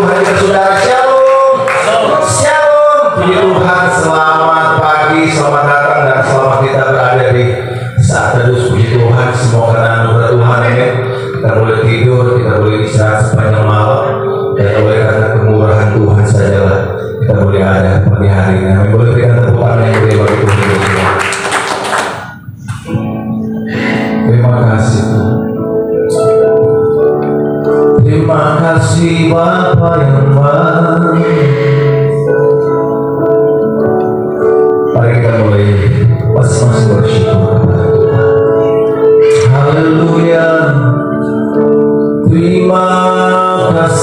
Tuhan kita saudara. Shalom. Shalom. Puji Tuhan, selamat pagi, selamat datang dan selamat kita berada di saat teduh. Puji Tuhan, semua karena anugerah Tuhan ya. Kita boleh tidur, kita boleh istirahat sepanjang malam, dan oleh karena kemurahan Tuhan sajalah kita boleh ada pagi hari ini. Kami boleh berikan tepuk tangan yang gede bagi Tuhan. Terima kasih Tuhan. Terima kasih Bapa yang baik. Mari kita mulai masing-masing bersyukur kepada Tuhan. Haleluya. Terima kasih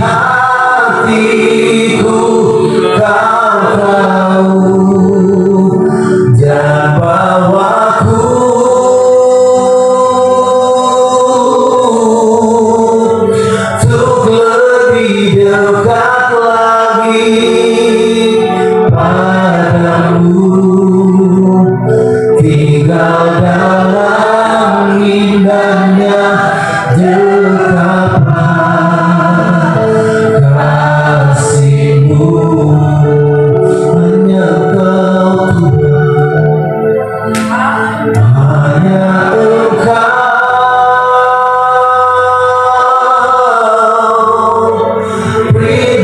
hatiku kau tahu, dan bawaku untuk lebih dekat lagi padamu, tinggal dalam indahnya dekapan kasih-Mu. Hanya Kau Tuhan, hanya Engkau beri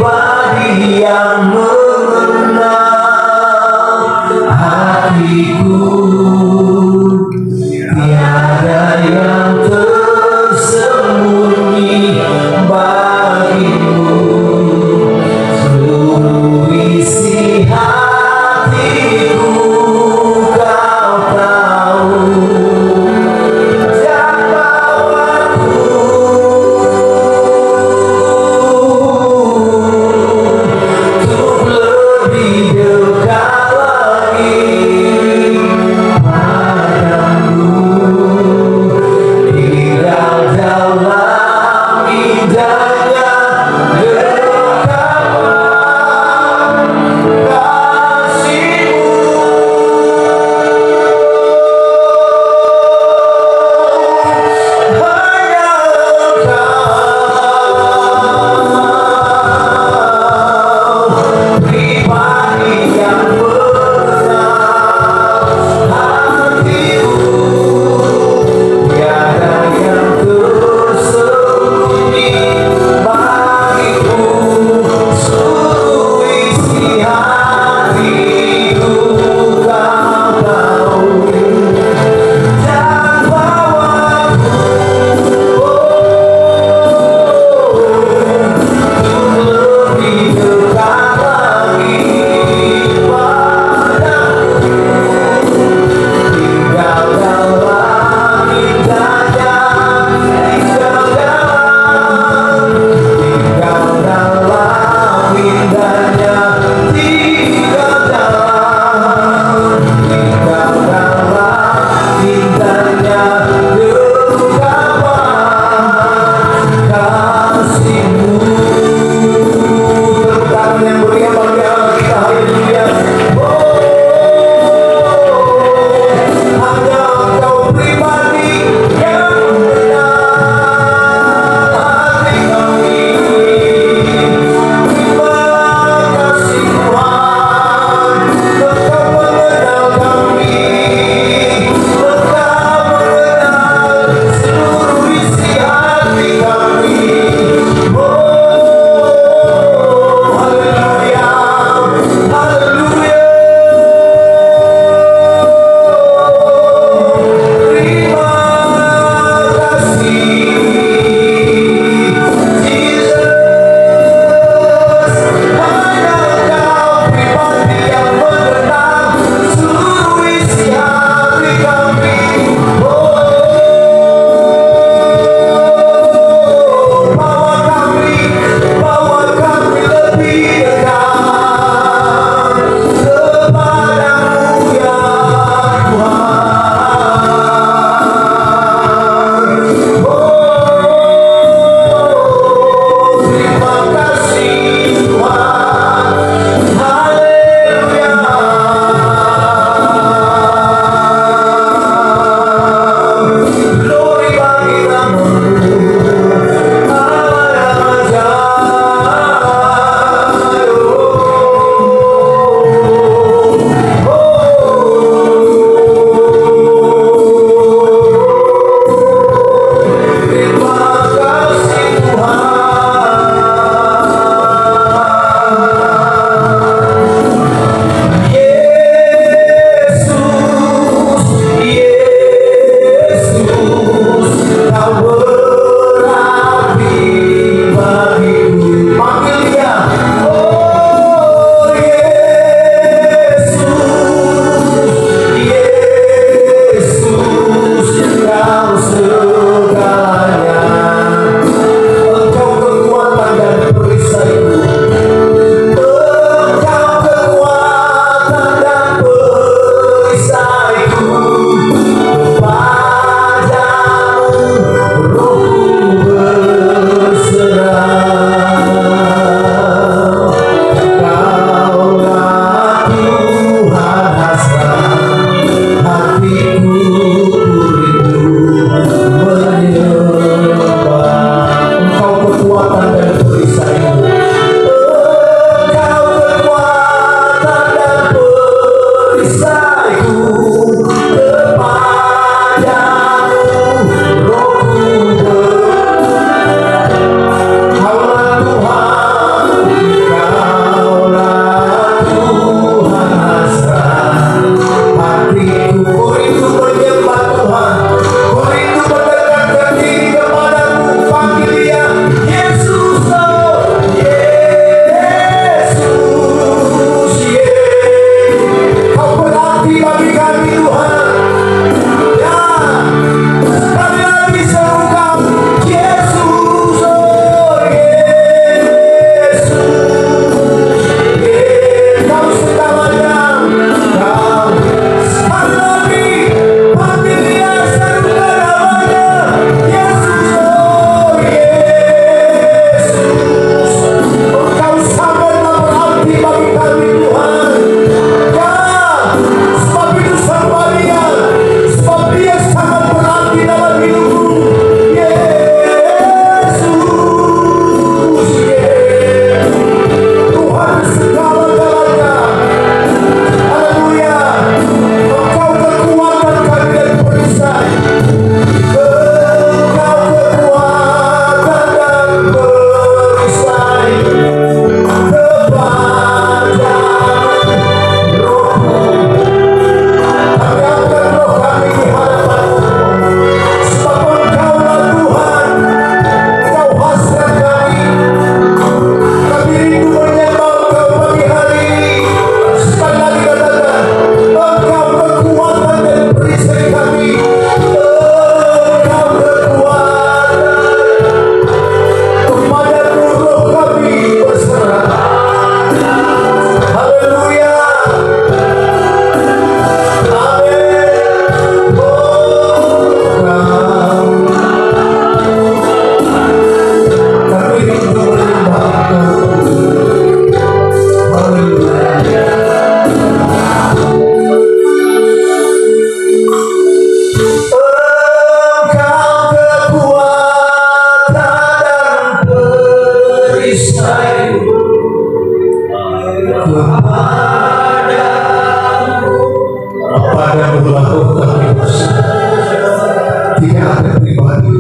Kepadamu lah kami bersandar, tidak ada pribadi.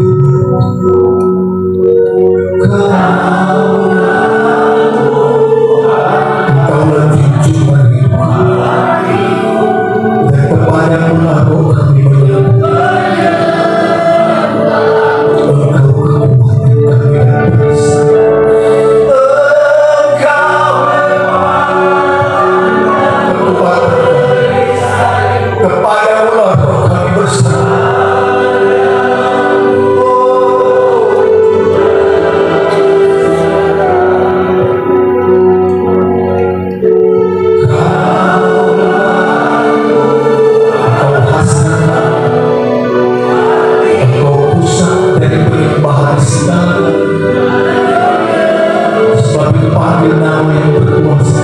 Engkau lebih cuma dan kepadamu lah kami menyembah. Engkau kekuatan kami dan bersandar. Kepadamu lah kami bersandar. Engkau hasanah, Engkau pusat dari penyembahan segala, sebab dipanggil nama yang berkuasa.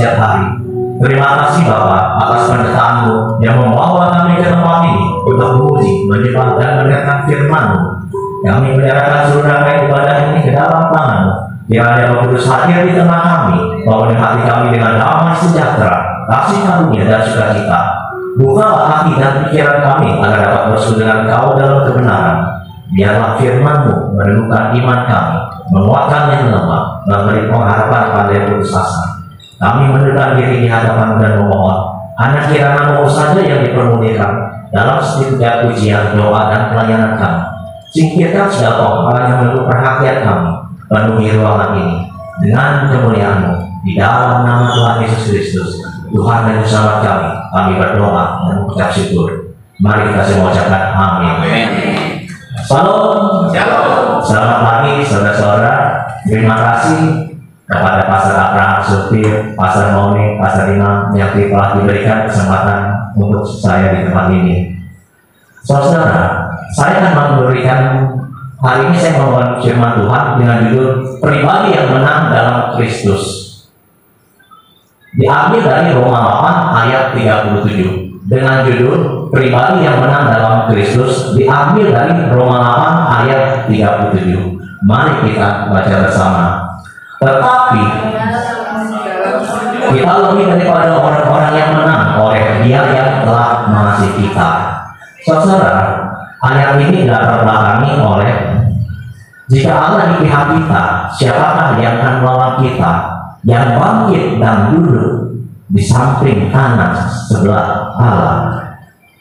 setiap hari. Terima kasih Bapa atas penyertaan-Mu yang membawa kami ke tempat ini untuk memuji, menyembah dan mendengarkan firman-Mu. Kami menyerahkan seluruh rangkaian ibadah ini ke dalam tangan-Mu. Kiranya Roh Kudus hadir di tengah kami, bawa hati kami dengan damai sejahtera, kasih karunia dan sukacita. Bukalah hati dan pikiran kami agar dapat bersatu dengan Kau dalam kebenaran. Biarlah firman-Mu meneguhkan iman kami, menguatkan yang lemah, memberi pengharapan pada yang putus asa. Kami mendekatkan diri di hadapan dan memohon, hanya kiranya Mu saja yang dipermuliakan dalam setiap pujian, doa dan pelayanan kami. Singkirkan segala hal yang menurut perhatian kami, penuhi ruangan ini dengan kemuliaan-Mu. Di dalam nama Tuhan Yesus Kristus, Tuhan dan Juru kami berdoa dan mengucap syukur. Mari kita semua ucapkan amin. Salam. Selamat pagi saudara-saudara. Terima kasih kepada Pastor Abraham Supir, Pastor Moni, Pastor Imam yang telah diberikan kesempatan untuk saya di tempat ini. Saudara, saya akan memberikan hari ini saya membawakan firman Tuhan dengan judul pribadi yang menang dalam Kristus. Diambil dari Roma 8 ayat 37 dengan judul pribadi yang menang dalam Kristus, diambil dari Roma 8 ayat 37. Mari kita baca bersama. Tetapi kita lebih daripada orang-orang yang menang oleh Dia yang telah mengasihi kita. Saudara, ayat ini dapat terbelakangi oleh jika Allah di pihak kita, siapakah yang akan melawan kita? Yang bangkit dan duduk di samping kanan sebelah Allah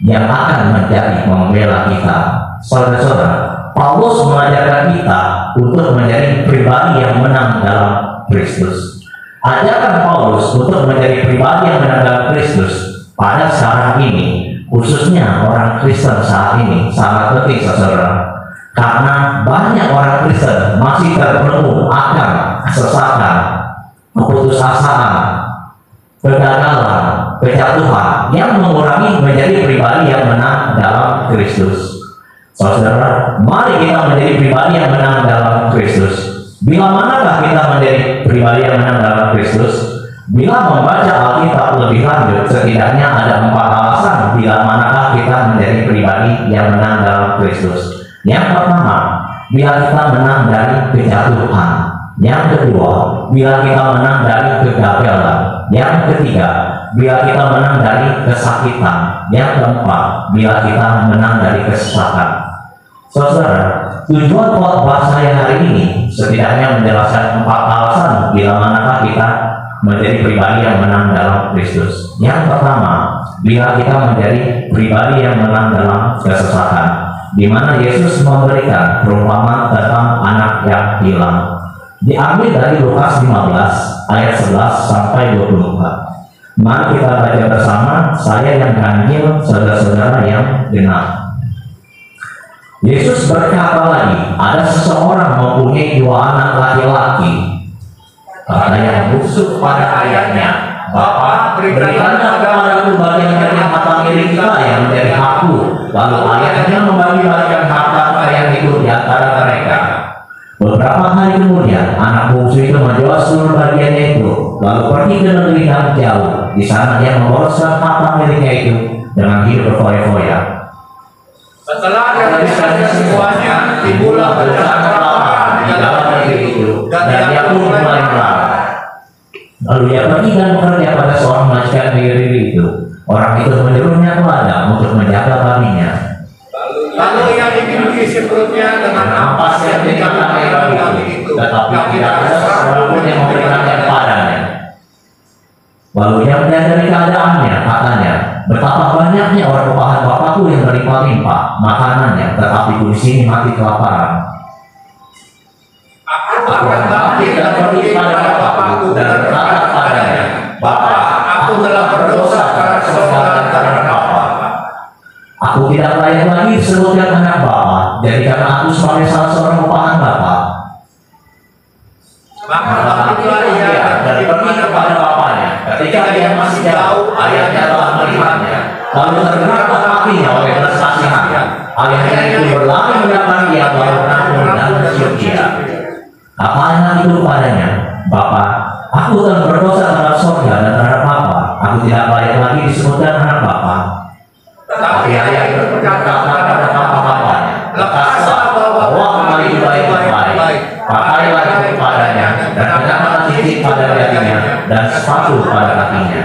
yang akan menjadi pembela kita. Saudara-saudara, Paulus mengajarkan kita untuk menjadi pribadi yang menang dalam Kristus. Ajarkan Paulus untuk menjadi pribadi yang menang dalam Kristus pada sekarang ini, khususnya orang Kristen saat ini, sangat penting saudara. Karena banyak orang Kristen masih terbelenggu akan kesesatan, keputusasaan, kegagalan, kejatuhan yang mengurangi menjadi pribadi yang menang dalam Kristus. Saudara, mari kita menjadi pribadi yang menang dalam Kristus. Bila manakah kita menjadi pribadi yang menang dalam Kristus? Bila membaca Alkitab lebih lanjut, setidaknya ada 4 alasan bila manakah kita menjadi pribadi yang menang dalam Kristus. Yang pertama, bila kita menang dari kejatuhan. Yang kedua, bila kita menang dari kegagalan. Yang ketiga, bila kita menang dari kesakitan. Yang keempat, bila kita menang dari kesesatan. Saudara, tujuan khotbah saya hari ini setidaknya menjelaskan 4 alasan bila manakah kita menjadi pribadi yang menang dalam Kristus. Yang pertama, bila kita menjadi pribadi yang menang dalam kesesatan, di mana Yesus memberikan perumpamaan tentang anak yang hilang. Diambil dari Lukas 15 ayat 11 sampai 24. Mari kita baca bersama, saya yang ganjil, saudara-saudara yang dengar. Yesus berkata lagi, ada seseorang mempunyai 2 anak laki-laki. Kata yang busuk pada ayahnya, Bapa, berikanlah kepadaku bagian dari harta milik kita yang menjadi hakku. Lalu ayahnya membagi-bagikan harta kekayaan itu di antara mereka. Beberapa hari kemudian, anak bungsu itu menjual seluruh bagiannya itu, lalu pergi ke negeri yang jauh. Di sana dia memboroskan harta miliknya itu dengan hidup berfoya-foya. Setelah dihabiskannya semuanya, timbullah bencana kelaparan di dalam negeri itu, dan dia pun mulai melarat. Lalu dia pergi dan bekerja pada seorang majikan negeri itu. Orang itu menyuruhnya ke ladang untuk menjaga babinya. Lalu ia ingin mengisi perutnya dengan ampas yang dikatakan babi itu, tetapi tidak ada seorang pun yang memberikannya kepadanya. Lalu ia menyadari keadaannya, katanya, betapa banyaknya orang upahan bapakku yang berlimpah-limpah makanannya, tetapi di sini mati kelaparan. Aku akan bangkit dan pergi kepada bapakku dan berkata padanya, Bapa, aku telah berdosa karena kesombongan terhadap Bapa. Aku tidak layak lagi disebutkan anak Bapa, jadikan aku sebagai salah seorang upahan Bapa. Maka bangkitlah ia dan pergi kepada bapaknya. Ketika dia masih jauh, ayahnya telah melihatnya. Lalu tergeraklah hatinya oleh belas kasihan. Ayahnya itu berlari mendapat dia, lalu menanggung dan mencium dia. Apa anak itu padanya, Bapa, aku telah berdosa terhadap surga dan terhadap Bapa. Aku tidak layak lagi disebutkan anak Bapa. Tapi ayat itu berkata pada kapan-kapannya, lekaslah, bawa kembali baik-baik, pakailah kepadanya, dan kenakanlah cincin pada jarinya, dan sepatu pada kakinya.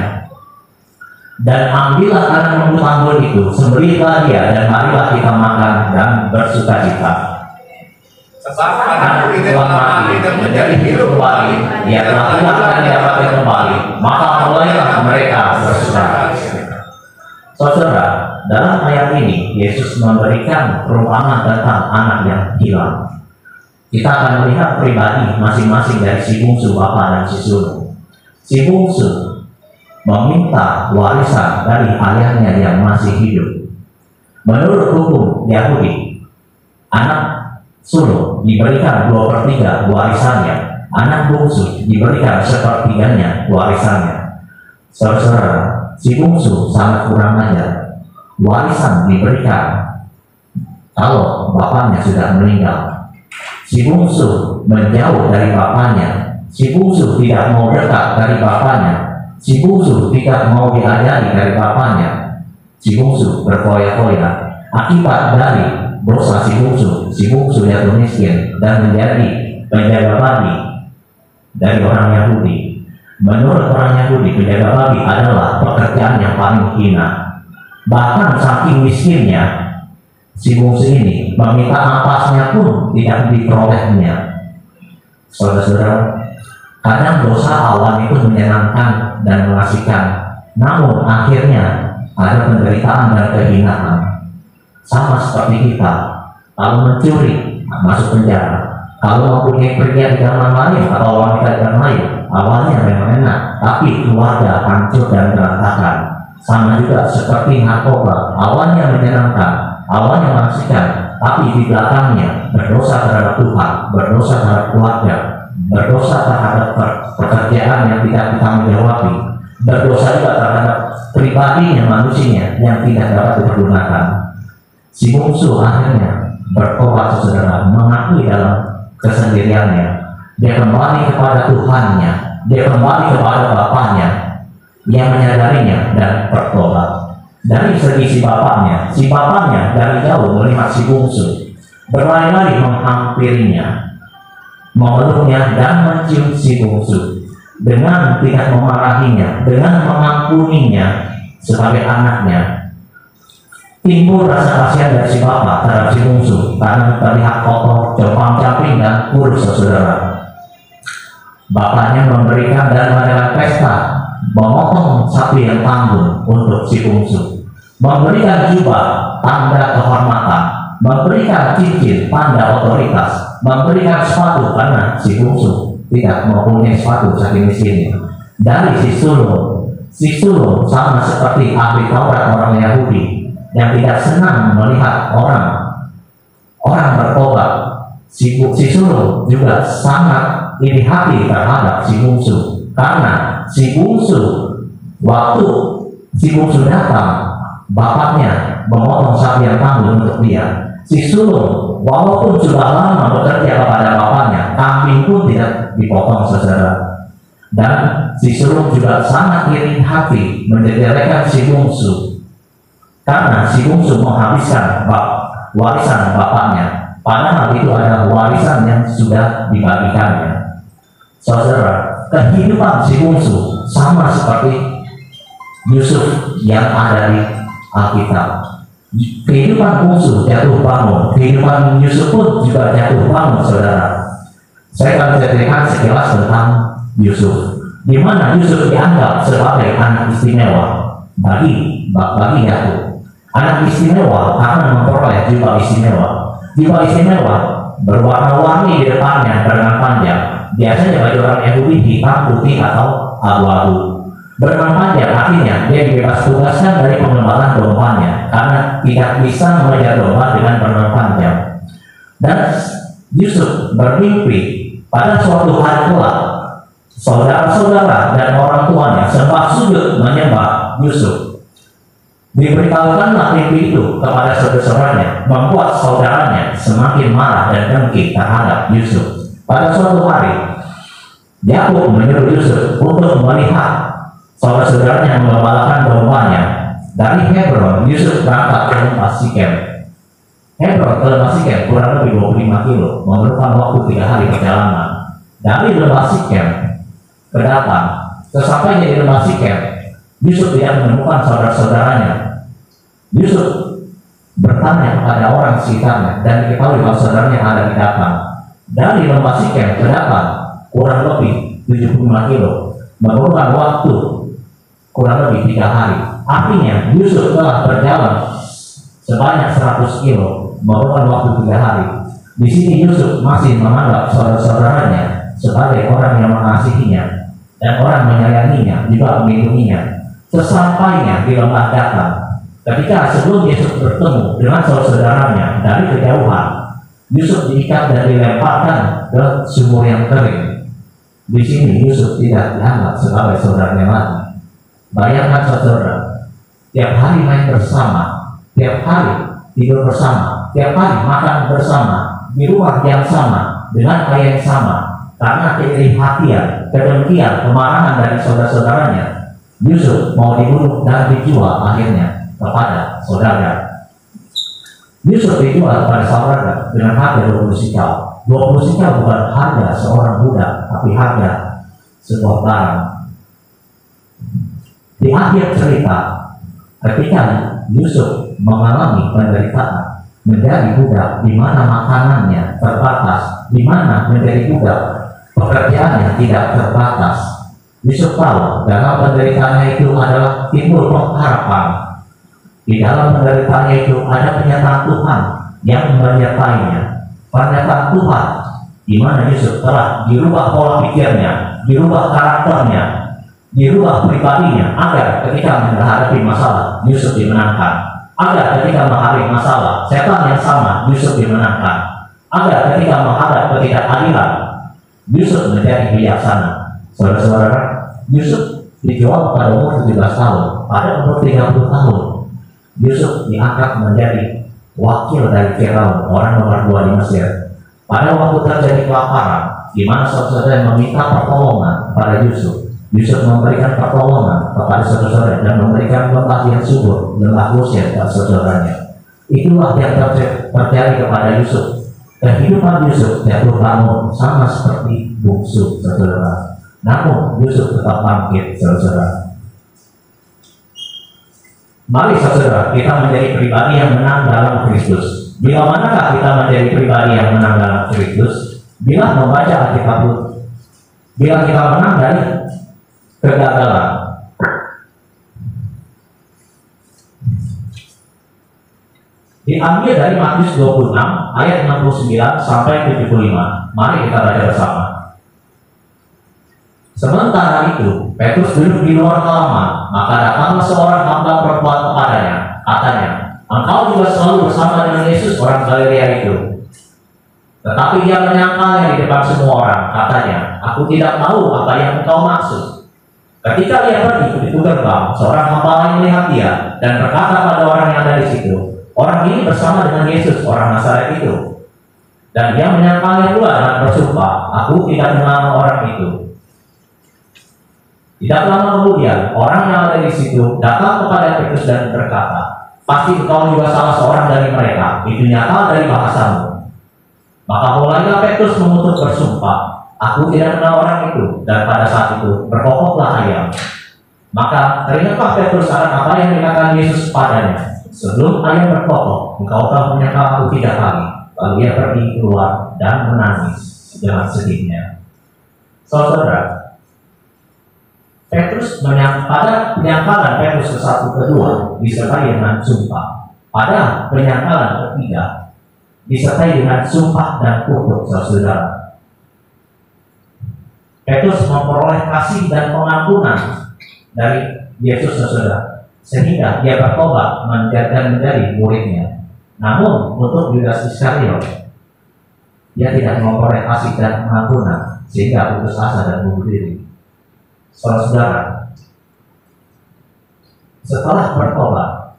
Dan ambillah kanan lembu itu, sembelihlah dia, dan marilah kita makan dan bersukacita. Sebab anak kita telah mati dan menjadi hidup kembali, Ia telah hilang dan didapatkan kembali, maka mulailah mereka bersukacita. Saudara, dalam ayat ini Yesus memberikan perumpamaan tentang anak yang hilang. Kita akan melihat pribadi masing-masing dari si bungsu bapa dan si sulung. Si bungsu meminta warisan dari ayahnya yang masih hidup. Menurut hukum Yahudi, anak sulung diberikan 2/3 warisannya, anak bungsu diberikan 1/3 warisannya. Saudara, si bungsu sangat kurang ajar. Warisan diberikan kalau bapaknya sudah meninggal. Si bungsu menjauh dari bapaknya. Si bungsu tidak mau dekat dari bapaknya. Si bungsu tidak mau diajari dari bapaknya. Si bungsu berfoya-foya. Akibat dari dosa si bungsu jatuh miskin dan menjadi penjaga babi dari orang Yahudi. Menurut orang Yahudi, penjaga babi adalah pekerjaan yang paling hina. Bahkan saking miskinnya, si bungsu ini meminta ampasnya pun tidak diperolehnya. Saudara-saudara, kadang dosa awan itu menyenangkan dan mengasihkan, namun akhirnya ada penderitaan dan kehinaan. Sama seperti kita, kalau mencuri masuk penjara, kalau mempunyai pria di dalam lain atau wanita di dalam lain, awalnya memang enak, tapi keluarga hancur dan berantakan. Sama juga seperti narkoba, awalnya menyenangkan, awalnya mengasihkan, tapi di belakangnya berdosa terhadap Tuhan, berdosa terhadap keluarga, berdosa terhadap pekerjaan yang tidak ditanggung-jawabi, berdosa juga terhadap pribadinya manusianya yang tidak dapat dipergunakan. Si bungsu akhirnya bertobat, saudara, mengakui dalam kesendiriannya. Dia kembali kepada Tuhannya, dia kembali kepada Bapaknya yang menyadarinya dan bertobat. Dari segi si bapaknya dari jauh melihat si bungsu, berlari-lari menghampirinya, memeluknya dan mencium si bungsu dengan tidak memarahinya, dengan mengampuninya sebagai anaknya. Timbul rasa kasihan dari si bapak terhadap si bungsu karena terlihat kotor, compang-camping dan kurus, saudara. Bapaknya memberikan dan mengadakan pesta, memotong sapi yang tanggung untuk si bungsu, memberikan jubah tanda kehormatan, memberikan cincin tanda otoritas, memberikan sepatu karena si bungsu tidak mempunyai sepatu saking miskinnya. Dari si sulung sama seperti ahli Taurat orang Yahudi yang tidak senang melihat orang bertobat. Si sulung juga sangat iri hati terhadap si bungsu, karena si bungsu waktu si bungsu datang, bapaknya memotong sapi yang tanggung untuk dia. Si sulung walaupun sudah lama bekerja kepada bapaknya, kambing pun tidak dipotong, saudara. Dan si sulung juga sangat iri hati menjelekkan si bungsu, karena si bungsu menghabiskan warisan bapaknya, padahal itu adalah warisan yang sudah dibagikannya. Saudara, kehidupan si bungsu sama seperti Yusuf yang ada di Alkitab. Kehidupan bungsu jatuh bangun, kehidupan Yusuf pun juga jatuh bangun, saudara. Saya akan ceritakan sekilas tentang Yusuf, di mana Yusuf dianggap sebagai anak istimewa bagi Yakub. Anak istimewa karena memperoleh jubah istimewa. Jubah istimewa berwarna-warni di depannya dengan panjang. Biasanya bagi orang Yahudi hitam, putih atau abu-abu. Berlengan panjang artinya dia dibebas tugaskan dari pengembalaan dombanya karena tidak bisa mengejar domba dengan berlengan panjang. Dan Yusuf bermimpi pada suatu hari kelak saudara-saudara dan orang tuanya sembah sujud menyembah Yusuf. Diberitahukanlah mimpi itu kepada saudara-saudaranya, membuat saudaranya semakin marah dan dengki terhadap Yusuf. Pada suatu hari, Yakub menyuruh Yusuf untuk melihat saudara-saudaranya mengembalakan dombanya. Dari Hebron, Yusuf berangkat ke lembah Sikem. Hebron ke lembah Sikem kurang lebih 25 kilo, memerlukan waktu 3 hari perjalanan. Dari lembah Sikem ke Datan, sesampainya di lembah Sikem, Yusuf tidak menemukan saudara-saudaranya. Yusuf bertanya kepada orang sekitarnya dan diketahui bahwa saudaranya ada di Datan. Dari lembah Sikem ke Datan kurang lebih 75 kilo, memerlukan waktu kurang lebih 3 hari. Artinya Yusuf telah berjalan sebanyak 100 kilo, memerlukan waktu 3 hari. Di sini Yusuf masih menganggap saudara-saudaranya sebagai orang yang mengasihinya dan orang menyayanginya, juga melindunginya. Sesampainya di lembah Datan, ketika sebelum Yusuf bertemu dengan saudara-saudaranya dari kejauhan, Yusuf diikat dan dilemparkan ke sumur yang kering. Di sini Yusuf tidak dianggap sebagai saudaranya lagi. Bayangkan saudara, tiap hari main bersama, tiap hari tidur bersama, tiap hari makan bersama, di rumah yang sama, dengan kaya yang sama. Karena keiri hatian, kedengkian, kemarahan dari saudara-saudaranya, Yusuf mau dibunuh dan dijual akhirnya kepada saudara. Yusuf dijual kepada saudara dengan harga 20 sikal. 20 sikal bukan harga seorang budak, tapi harga sebuah barang. Di akhir cerita, ketika Yusuf mengalami penderitaan, menjadi budak di mana makanannya terbatas, di mana menjadi budak pekerjaannya tidak terbatas. Yusuf tahu dalam penderitaannya itu adalah timbul pengharapan. Di dalam penderitaannya itu ada pernyataan Tuhan yang menyertainya. Pernyataan Tuhan di mana Yusuf telah dirubah pola pikirnya, dirubah karakternya, dirubah pribadinya agar ketika menghadapi masalah Yusuf dimenangkan. Agar ketika menghadapi masalah setan yang sama Yusuf dimenangkan. Agar ketika menghadapi ketidakadilan Yusuf menjadi bijaksana. Saudara-saudara, Yusuf dijual pada umur 17 tahun. Pada umur 30 tahun Yusuf diangkat menjadi wakil dari Firaun, orang nomor 2 di Mesir. Pada waktu terjadi kelaparan, di mana saudara meminta pertolongan pada Yusuf, Yusuf memberikan pertolongan kepada saudara dan memberikan lembah yang subur, lembah Goshen kepada saudaranya. Itulah yang terjadi kepada Yusuf. Kehidupan Yusuf jatuh bangun sama seperti bungsu saudara. Namun Yusuf tetap bangkit saudara. Mari saudara, kita menjadi pribadi yang menang dalam Kristus. Bila manakah kita menjadi pribadi yang menang dalam Kristus? Bila membaca Alkitab, bila kita menang dari kegagalan. Diambil dari Matius 26 ayat 69 sampai 75. Mari kita baca bersama. Sementara itu, Petrus duduk di luar halaman, maka datanglah seorang hamba perempuan kepadanya. Katanya, engkau juga selalu bersama dengan Yesus orang Galilea itu. Tetapi dia menyangkalnya di depan semua orang. Katanya, aku tidak tahu apa yang engkau maksud. Ketika dia pergi ke pintu gerbang, seorang hamba lain melihat dia dan berkata pada orang yang ada di situ, orang ini bersama dengan Yesus orang Nazaret itu. Dan dia menyangkalnya pula dan bersumpah, aku tidak mengenal orang itu. Tidak lama kemudian, orang yang ada di situ datang kepada Petrus dan berkata, pasti engkau juga salah seorang dari mereka, itu nyata dari bahasamu. Maka mulailah Petrus mengutuk bersumpah, aku tidak mengenal orang itu, dan pada saat itu berkokoklah ayam. Maka teringatlah Petrus akan apa yang dikatakan Yesus padanya, sebelum ayam berkokok, engkau telah menyangkal aku 3 kali. Lalu ia pergi keluar dan menangis dengan sedihnya. Saudara, Petrus pada penyangkalan Petrus ke-1 ke-2 disertai dengan sumpah. Pada penyangkalan ketiga disertai dengan sumpah dan kutuk saudara. Petrus memperoleh kasih dan pengampunan dari Yesus saudara, sehingga dia bertobat menjadi muridnya. Namun untuk Yudas Iskariot, dia tidak memperoleh kasih dan pengampunan sehingga putus asa dan bunuh diri. Saudara, setelah bertobat,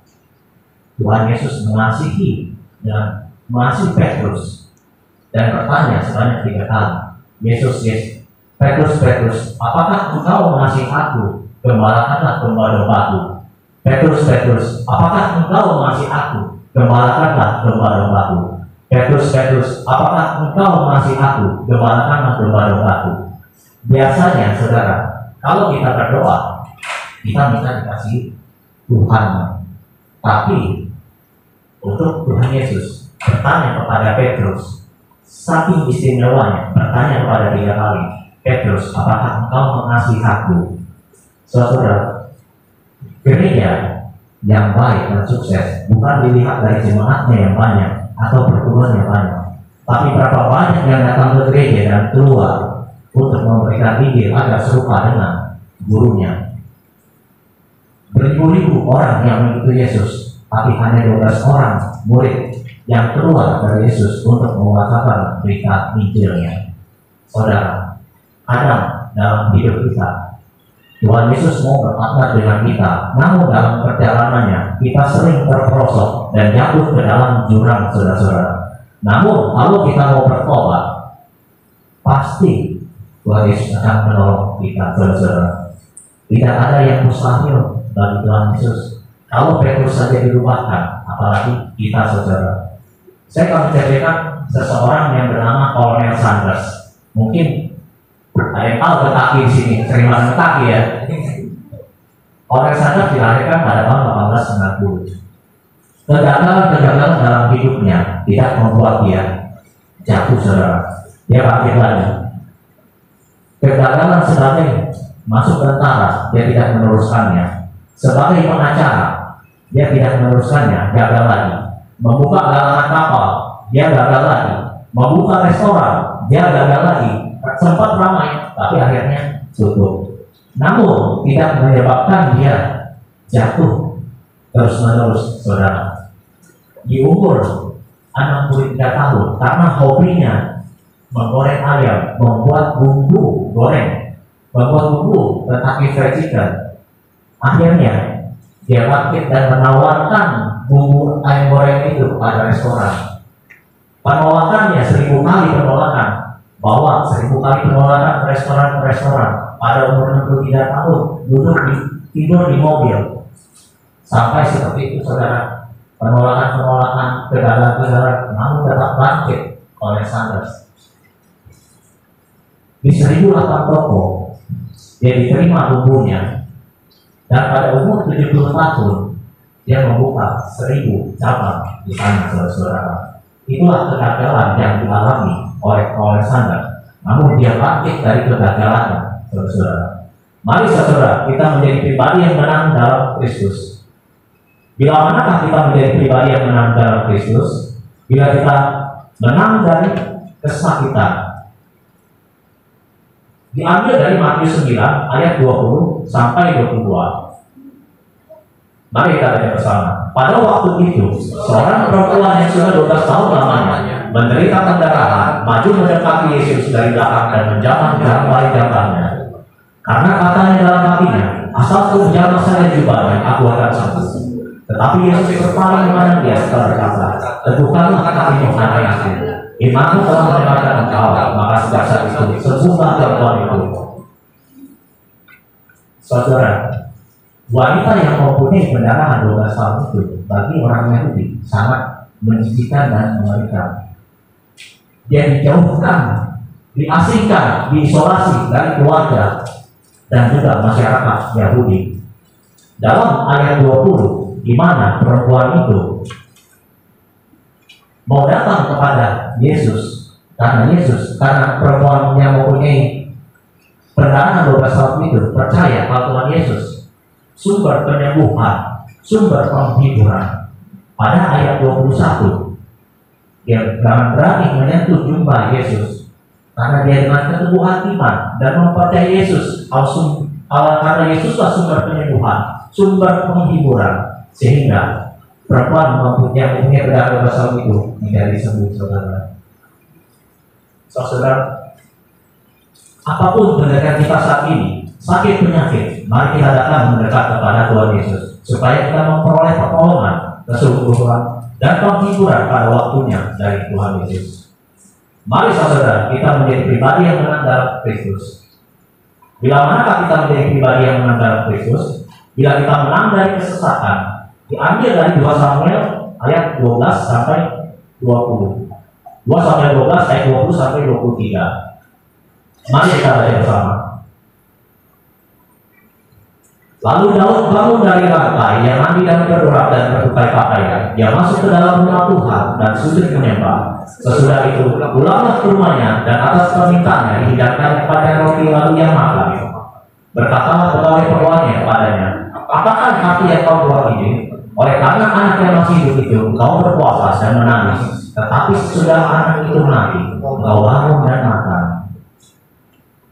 Tuhan Yesus mengasihi Petrus dan bertanya sebanyak 3 kali, Yesus, Petrus, apakah engkau mengasihi aku? Gembalakanlah domba-dombaku. Petrus, Petrus, apakah engkau mengasihi aku? Gembalakanlah domba-dombaku. Petrus, Petrus, apakah engkau mengasihi aku? Gembalakanlah domba-dombaku. Biasanya, saudara, kalau kita berdoa, kita minta dikasih Tuhan. Tapi untuk Tuhan Yesus bertanya kepada Petrus, saking istimewanya bertanya kepada 3 kali, Petrus, apakah engkau mengasihi aku? Saudara, gereja yang baik dan sukses bukan dilihat dari jemaatnya yang banyak atau perkumpulan yang banyak, tapi berapa banyak yang datang ke gereja dan keluar untuk memberikan Injil agar serupa dengan gurunya. Beribu-ribu orang yang mengikuti Yesus, tapi hanya 12 orang murid yang keluar dari Yesus untuk mengatakan berita Injilnya. Saudara, kadang dalam hidup kita Tuhan Yesus mau berpartner dengan kita, namun dalam perjalanannya kita sering terperosok dan jatuh ke dalam jurang, saudara-saudara. Namun kalau kita mau bertobat, pasti Tuhan Yesus akan menolong kita, saudara-saudara. Tidak ada yang mustahil bagi Tuhan Yesus. Kalau Petrus saja dirubahkan, apalagi kita, saudara. Saya akan menceritakan seseorang yang bernama Colonel Sanders. Mungkin ada yang tahu Kentucky di sini, sering banget Kentucky ya. Colonel Sanders dilahirkan pada tahun 1890. Kegagalan dalam hidupnya tidak membuat dia jatuh, saudara. Dia bangkit lagi. Kegagalan sebagai masuk tentara, dia tidak meneruskannya. Sebagai pengacara, dia tidak meneruskannya, gagal lagi. Membuka galangan kapal, dia gagal lagi. Membuka restoran, dia gagal lagi. Sempat ramai, tapi akhirnya tutup. Namun tidak menyebabkan dia jatuh terus-menerus, saudara. Di umur 63 tahun, karena hobinya menggoreng ayam, membuat bumbu goreng, membuat bumbu Kentucky Fried Chicken, akhirnya dia bangkit dan menawarkan bumbu ayam goreng itu pada restoran. Penolakannya 1000 kali penolakan, bawa 1000 kali penolakan ke restoran. Pada umur 63 tahun duduk tidur di mobil. Sampai seperti itu, saudara. Penolakan, kegagalan, namun tetap bangkit oleh Sanders. Di 1008 toko dia diterima bumbunya, dan pada umur 70 tahun dia membuka 1000 cabang di sana, saudara-saudara. Itulah kegagalan yang dialami oleh Sanders. Namun dia bangkit dari kegagalannya, saudara-saudara. Mari saudara, kita menjadi pribadi yang menang dalam Kristus. Bila manakah kita menjadi pribadi yang menang dalam Kristus? Bila kita menang dari kesakitan. Diambil dari Matius 9 ayat 20 sampai 22. Mari kita baca bersama. Pada waktu itu, seorang perempuan yang sudah 12 tahun lamanya menderita pendarahan maju mendekati Yesus dari belakang dan menjamah jambah jambahnya. Karena katanya dalam hatinya, asal aku menjamah saja jubahnya, aku akan sembuh. Tetapi Yesus berpaling memandang dia setelah berkata, teguhkanlah kakimu anak-anakku. Imanmu telah menyelamatkan engkau, maka sejak saat itu sembuhlah perempuan itu. Saudara, wanita yang mempunyai pendarahan 12 tahun itu bagi orang Yahudi sangat menjijikan dan mengerikan. Dia dijauhkan, diasingkan, diisolasi dari keluarga dan juga masyarakat Yahudi. Dalam ayat 20, di mana perempuan itu mau datang kepada Yesus, karena perempuan yang mempunyai pendarahan 12 tahun itu percaya kalau Tuhan Yesus sumber penyembuhan, sumber penghiburan. Pada ayat 21, dia jangan berani menyentuh jubah Yesus karena dia dengan keteguhan iman dan mempercayai Yesus karena Yesuslah sumber penyembuhan, sumber penghiburan, sehingga perempuan mempunyai pendarahan 12 tahun itu menjadi sembuh, saudara. Saudara, apapun pendekatan kita saat ini, sakit penyakit, mari kita datang mendekat kepada Tuhan Yesus supaya kita memperoleh pertolongan, kesembuhan, dan penghiburan pada waktunya dari Tuhan Yesus. Mari saudara, kita menjadi pribadi yang menang dalam Kristus. Bila manakah kita menjadi pribadi yang menang dalam Kristus? bila kita menang dari kesesatan. Diambil dari 2 Samuel ayat 12 sampai 20. 2 sampai 12 ayat 20 sampai 23. Mari kita baca bersama. Lalu Daud bangun dari lantai, ia mandi dan berdoa dan bertukar pakaian. Ia masuk ke dalam rumah Tuhan dan sujud menyembah. Sesudah itu, pulanglah ke rumahnya dan atas permintaannya dihidangkan kepada roti lalu ia makan. Berkatalah pegawai-pegawainya kepadanya, apakah hati yang kau buat ini? Oleh karena anak yang masih hidup itu, kau berpuasa dan menangis. Tetapi sesudah anak itu mati, kau bangun dan makan.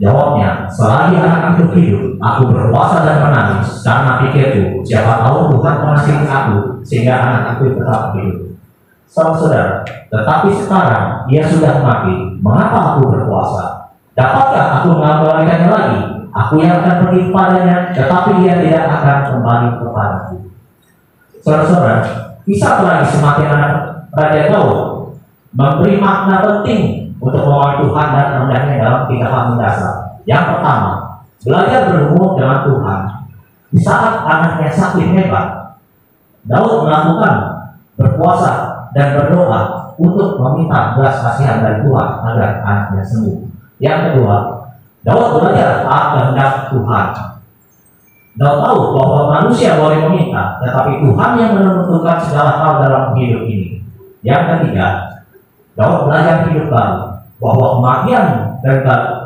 Jawabnya, selagi anak itu hidup, aku berpuasa dan menangis karena pikirku, siapa tahu Tuhan mengasihi aku sehingga anak itu tetap hidup. Saudara, tetapi sekarang dia sudah mati, mengapa aku berpuasa? Dapatkah aku mengembalikannya lagi? Aku yang akan pergi kepadanya, tetapi dia tidak akan kembali kepadaku. Saudara, kisah tragis kematian anak Raja Daud memberi makna penting untuk mengawal Tuhan dan rendahnya dalam 3 hal mendasar. Yang pertama, belajar berhubung dengan Tuhan. Di saat anaknya sakit hebat, Daud melakukan berpuasa dan berdoa untuk meminta belas kasihan dari Tuhan agar anaknya sembuh. Yang kedua, Daud belajar taat kehendak Tuhan. Daud tahu bahwa manusia boleh meminta, tetapi Tuhan yang menentukan segala hal dalam hidup ini. Yang ketiga, Daud belajar hidup baru, bahwa kematian dan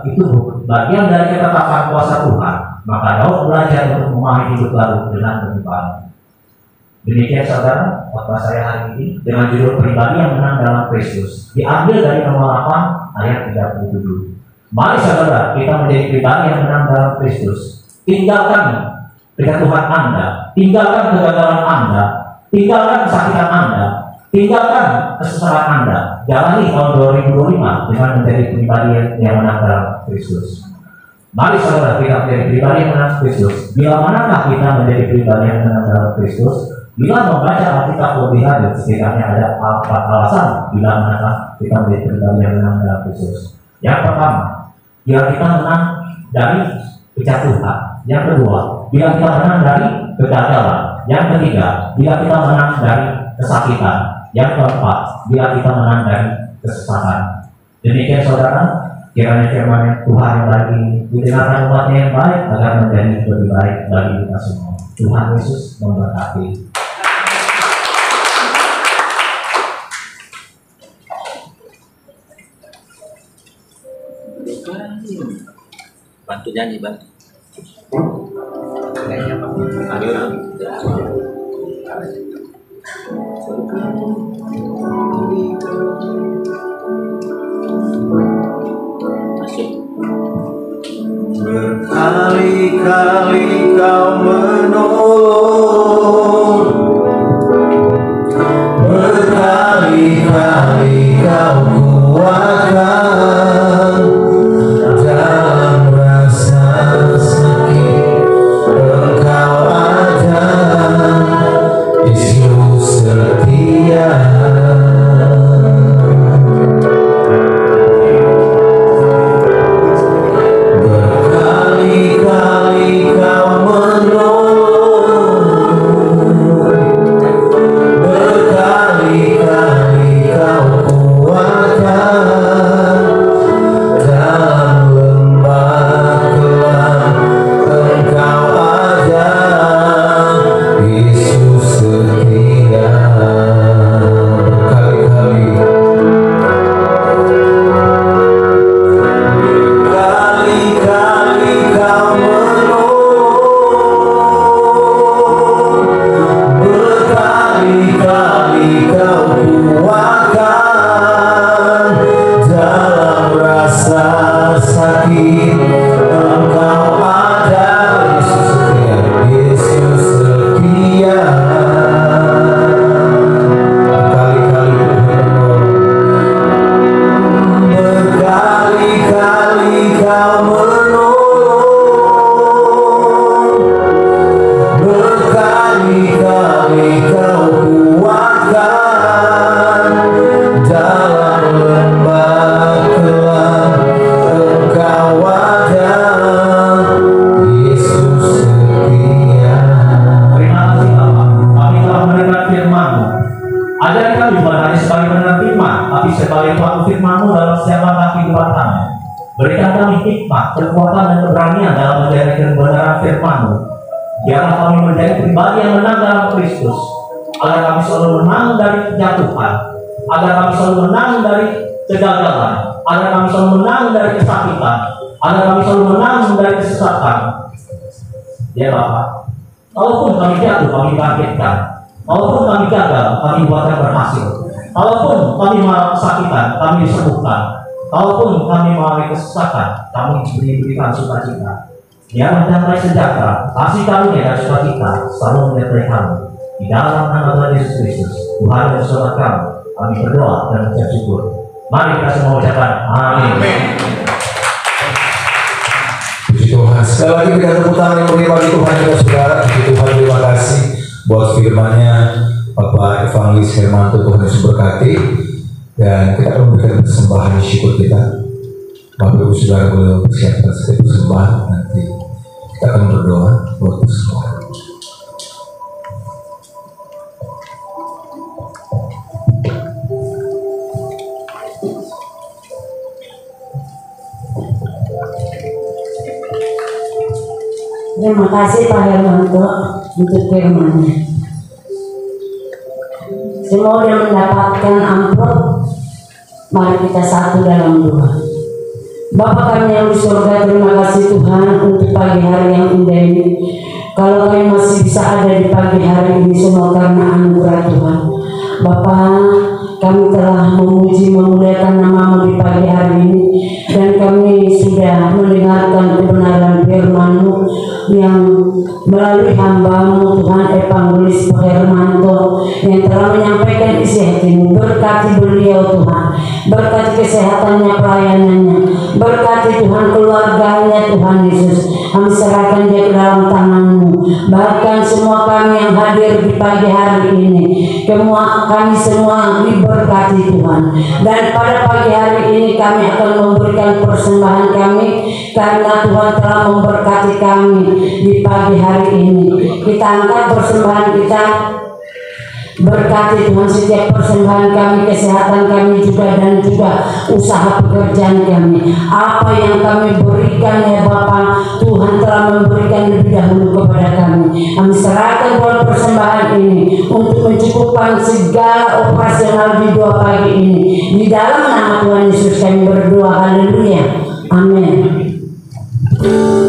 itu bagian dari ketetapan kuasa Tuhan. Maka Daud belajar untuk memahami hidup baru dengan kehidupan. Demikian saudara, khotbah saya hari ini dengan judul pribadi yang menang dalam Kristus, diambil dari nomor 8 ayat 37. Mari saudara, kita menjadi pribadi yang menang dalam Kristus. Tinggalkan kejatuhan Anda, tinggalkan kegagalan Anda, tinggalkan kesakitan Anda, tinggalkan kesusahan Anda. Jalani tahun 2025 dengan menjadi pribadi yang menang dalam Kristus. Mari saudara, kita menjadi pribadi yang menang Kristus. Bila manakah kita menjadi pribadi yang menang dalam Kristus? Bila membaca Alkitab lebih lanjut, setidaknya ada 4 alasan bila manakah kita menjadi pribadi yang menang dalam Kristus. Yang pertama, bila kita menang dari kejatuhan. Yang kedua, bila kita menang dari kegagalan. Yang ketiga, bila kita menang dari kesakitan. Yang keempat, bila kita menang dari kesesatan. Demikian saudara, kiranya firman Tuhan yang baik ini didengarkan umatnya yang baik agar menjadi lebih baik bagi kita semua. Tuhan Yesus memberkati. Bantu nyanyi, bantu. Berkali-kali kau menolong, berkali-kali kau kuatkan. Dalam rasa sakit Engkau ada, Yesus setia. Berkali-kali kau menolong, berkali-kali kau kuatkan. Tapi sebagai Tuhan firman-Mu dalam setiap langkah kehidupan kami, berikan kami hikmat, kekuatan dan keberanian dalam menjalankan kebenaran firman-Mu. Biarlah kami menjadi pribadi yang menang dalam Kristus, agar kami selalu menang dari kejatuhan, agar kami selalu menang dari kegagalan, agar kami selalu menang dari kesakitan, agar kami selalu menang dari kesesatan. Ya Bapak, kalaupun kami jatuh, kami bangkitkan. Kalaupun kami gagal, kami buatkan berhasil. Kalaupun kami mengalami kesakitan, kami disembuhkan. Kalaupun kami mengalami kesesatan, kami diberikan sukacita. Biarlah damai sejahtera, kasih karunia dan sukacita selalu menyertai kami. Di dalam nama Tuhan Yesus Kristus, Tuhan dan Saudara kami berdoa dan mengucap syukur. Mari kita semua ucapkan amin. Puji Tuhan. Sekali lagi kita tepuk tangan yang meriah bagi Tuhan kita saudara. Puji Tuhan, terima kasih buat firman-Nya Bapak Evangelis Hermanto. Tuhan Yesus berkati. Dan kita akan memberikan persembahan syukur kita. Bapak Ibu Saudara boleh persiapkan setiap persembahan. Nanti kita akan berdoa buat persembahan. Terima kasih Pak Hermanto untuk firman-Nya. Semua yang mendapatkan amplop, mari kita satu dalam doa. Bapa kami yang di surga, terima kasih Tuhan untuk pagi hari yang indah ini. Kalau kami masih bisa ada di pagi hari ini, semua karena anugerah Tuhan. Bapa, kami telah memuji memuliakan nama-Mu di pagi hari ini, dan kami sudah mendengarkan kebenaran firman-Mu yang melalui hamba-Mu Tuhan Evangelis Hermanto yang telah menyampaikan isi hati-Mu. Berkati beliau Tuhan, berkati kesehatannya, pelayanannya, berkati Tuhan keluarganya Tuhan Yesus. Kami serahkan dia ke dalam tangan-Mu. Bahkan semua kami yang hadir di pagi hari ini, kami semua diberkati Tuhan. Dan pada pagi hari ini kami akan memberikan persembahan kami, karena Tuhan telah memberkati kami di pagi hari ini. Kita angkat persembahan kita. Berkati Tuhan setiap persembahan kami, kesehatan kami juga, dan juga usaha pekerjaan kami. Apa yang kami berikan ya Bapa, Tuhan telah memberikan lebih dahulu kepada kami. Kami serahkan Tuhan persembahan ini untuk mencukupkan segala operasional di dua pagi ini. Di dalam nama Tuhan Yesus kami berdoa, haleluya, amin. Oh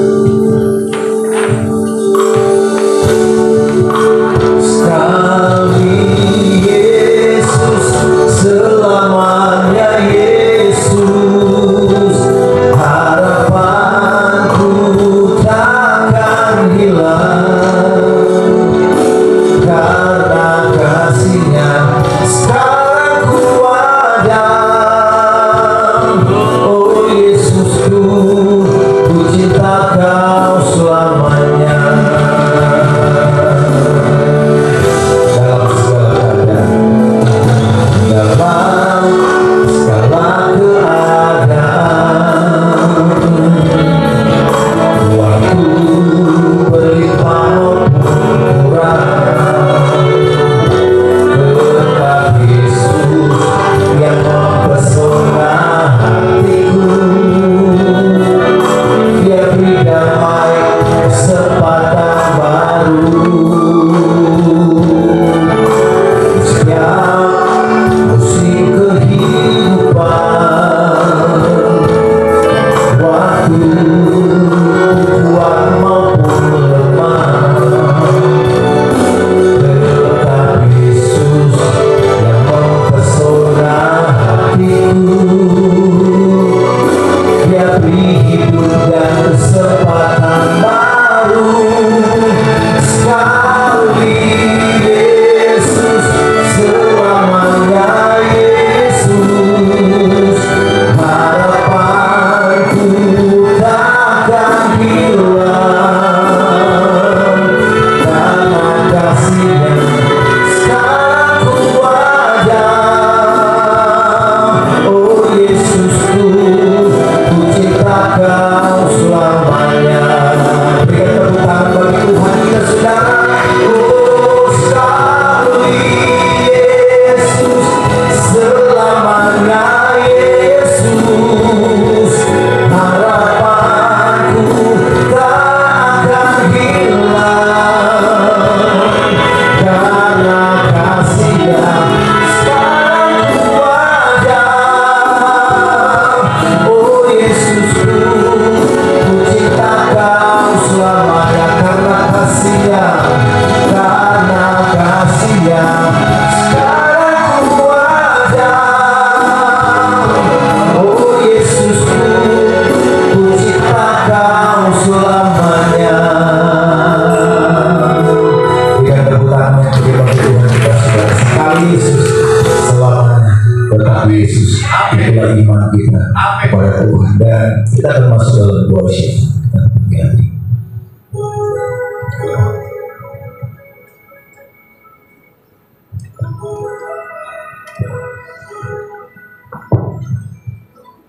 Yesus. Itulah iman kita kepada Tuhan, dan kita akan masuk dalam worship kita pagi hari.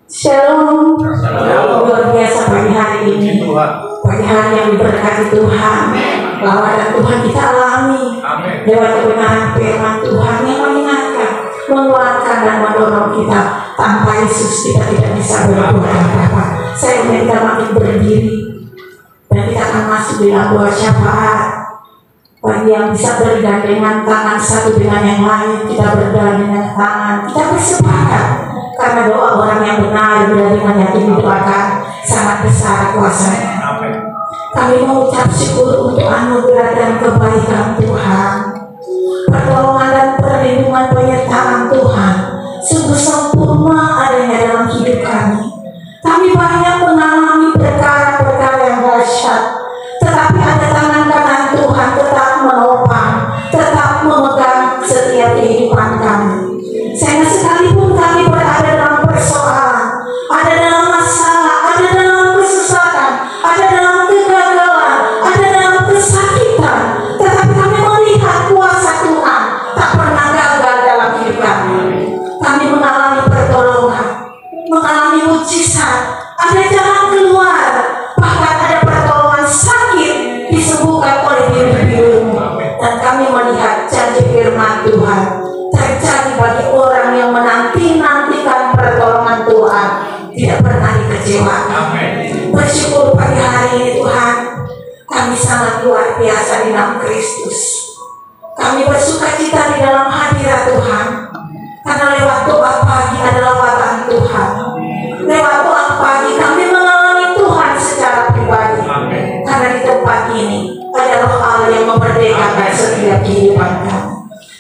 Shalom. Luar biasa pagi hari ini. Pagi hari yang diberkati Tuhan. Lawatan Tuhan kita alami lewat kebenaran firman Tuhan yang mengingatkan, menguatkan dan mendorong kita. Tanpa Yesus kita tidak bisa berbuat apa-apa. Saya minta makin berdiri dan kita akan masuk di dalam doa syafaat. Bagi yang bisa bergandengan tangan satu dengan yang lain, kita bergandengan tangan, kita bersepakat. Karena doa orang yang benar dengan yakin didoakan sangat besar kuasanya. Kami mengucap syukur untuk anugerah dan kebaikan Tuhan, pertolongan dan perlindungan penyertaan Tuhan sungguh sempurna adanya dalam hidup kami. Kami banyak mengalami perkara-perkara yang dahsyat, tetapi ada tangan kanan Tuhan tetap menopang, tetap memegang setiap kehidupan kami. Sehingga sekalipun kami berada dalam persoalan, ada dalam masalah, ada dalam kesusahan, ada dalam kegagalan, ada dalam kesakitan, tetapi kami melihat kuasa Tuhan tak pernah gagal dalam hidup kami. Kami mengalami pertolongan, mengalami mujizat, ada jalan keluar, bahkan ada pertolongan sakit disembuhkan oleh biru-biru. Dan kami melihat janji firman Tuhan terjadi bagi orang yang menanti-nantikan pertolongan Tuhan, tidak pernah dikecewakan. Bersyukur pagi hari ini Tuhan, kami sangat luar biasa di dalam Kristus. Kami bersuka cita di dalam hadirat Tuhan, karena lewat doa pagi adalah lawatan Tuhan. Lewat doa pagi kami mengalami Tuhan secara pribadi, karena di tempat ini ada roh Allah yang memerdekakan setiap kehidupan kami.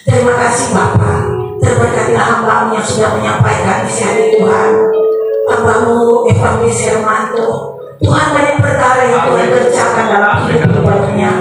Terima kasih Bapa, terberkatilah hamba-Mu yang sudah menyampaikan isi hati Tuhan. Hamba-Mu Evangelis Hermanto, Tuhan banyak perkara yang Tuhan kerjakan dalam hidup pribadinya.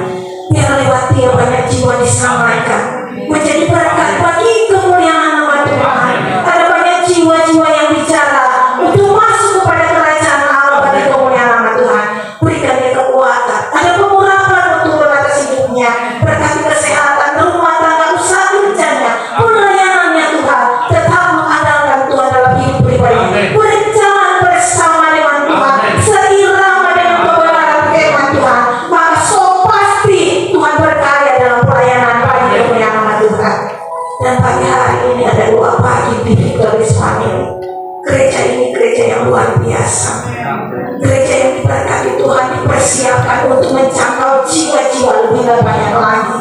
Biar lewat dia banyak jiwa diselamatkan, menjadi berkat bagi kemuliaan nama Tuhan. Ada banyak jiwa-jiwa yang bicara untuk masuk kepada kerajaan Allah bagi kemuliaan nama Tuhan. Berikan dia kekuatan, ada pemurahan untuk atas hidupnya, berkati kesehatan, rumah tangga, usaha kerjanya, pelayanannya Tuhan, tetap mengandalkan Tuhan dalam hidup pribadi, berjalan bersama dengan Tuhan, seirama dengan kebenaran firman Tuhan, maka so pasti Tuhan berkarya dalam pelayanan bagi kemuliaan nama Tuhan. Dan pagi hari ini ada doa pagi di Victoris Family. Gereja ini gereja yang luar biasa, gereja yang diberkati Tuhan, dipersiapkan untuk menjangkau jiwa-jiwa lebih banyak lagi.